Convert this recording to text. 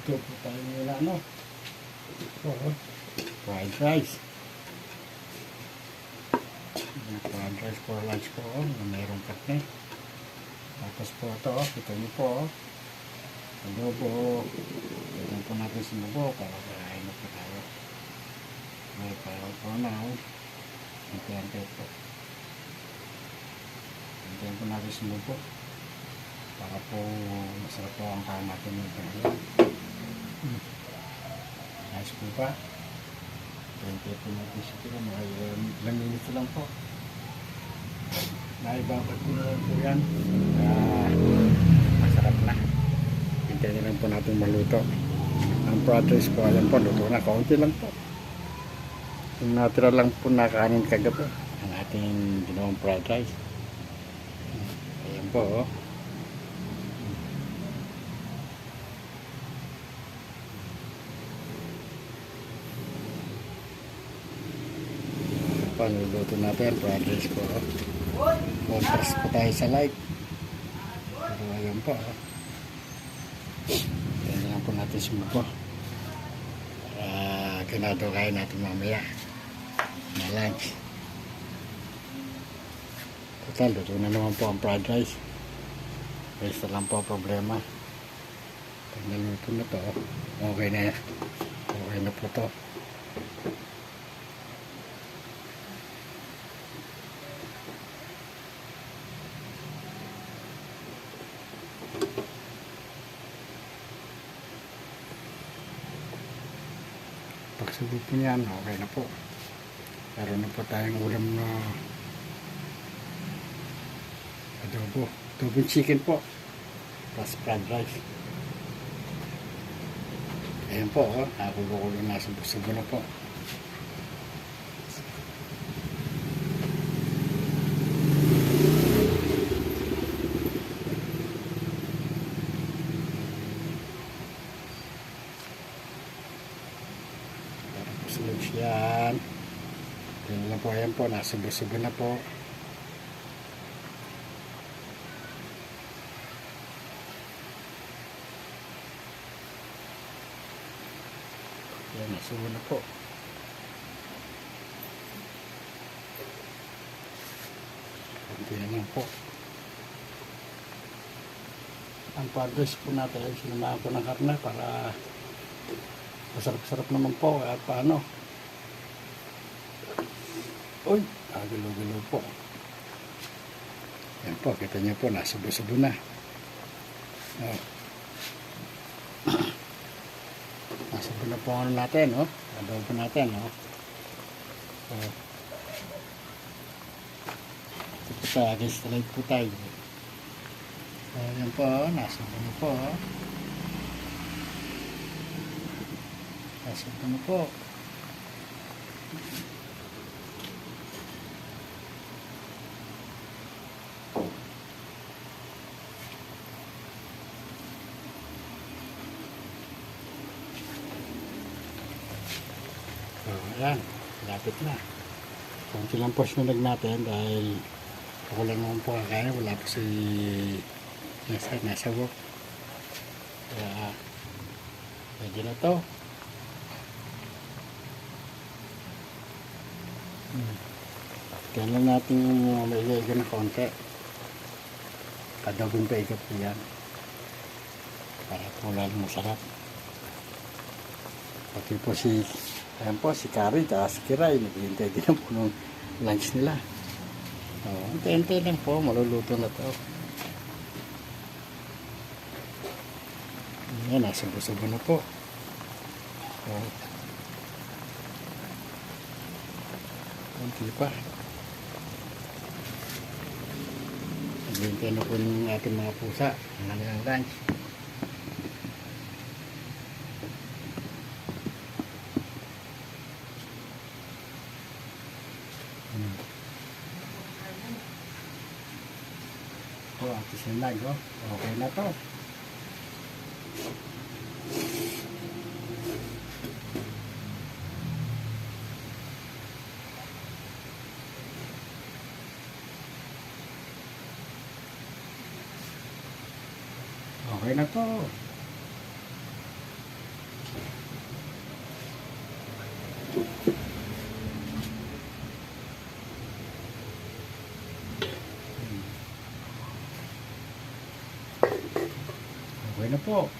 Magluluto po tayo nila, ano? Oo. Fried rice. Fried rice for lunch po, mayroong karne. Tapos po ito, kita niyo po, adobo. Ito po natin sinubo para kakain na po tayo. May para po na, hintay po. Hintayin po natin sinubo para po masarap po ang kain natin ng pangalaman. Nice po ba? Hintay po natin siya po, mga ilang minutes lang po. Naibabad ko na lang po yan. Masarap na. Hintayin lang po natin maluto. Ang fried rice po, ayan po, luto na. Kaunti lang po. Yung natural lang po na kanin kagabi. Ang ating ginawang fried rice. Ayan po, oh. Panuluto natin, fried rice po. Contrast po tayo sa light. Pero ayan po. Ayan lang po natin sumubo. Ganado kain natin mamaya na lunch. Total, luto na naman po ang fried rice. Basta lang po problema. Pag naluto na to, okay na. Okay na po to. Pagsubo po niyan, okay na po. Meron na po tayong ulam na adobo. Adobo chicken po. Plus fried rice. Ayan po, oh. Nakulo-kulo na, subo na po. Sunod yan. Yan lang po, ayan po, nasubo-subo na po. Yan, nasubo na po. Kunti naman po. Ang padres po natin, sinamahan ko ng karne para masarap-sarap naman po at paano. Uy, gulo-gulo po. Yan po, kita nyo po, nasubo-subo na. Oh. Nasubo na po ano natin, oh. Adobo natin, oh. Oh. Ito po tayo, against the light po tayo. Yan po, nasubo na po, oh. Nasubo na po. Ayan, lapit na. Kunti lang po sinunod natin dahil ako lang naman po kakain. Wala po si nasa work. Kaya medyo na to. Kaya lang natin mailigo ng konti. Kadagong paigat po yan. Para po lalong masarap. Pati po si ayan po, si Kari at si Kiray, naghihintay din po ng lunch nila. Hintay-hintay lang po, maluluto na to. Ayan, nasubo-subo na po. Kunti pa. Naghihintay na po ng ating mga pusa ang kanilang lunch. Oh, at sinag, oh. Okay na to. Okay na to. Okay na po.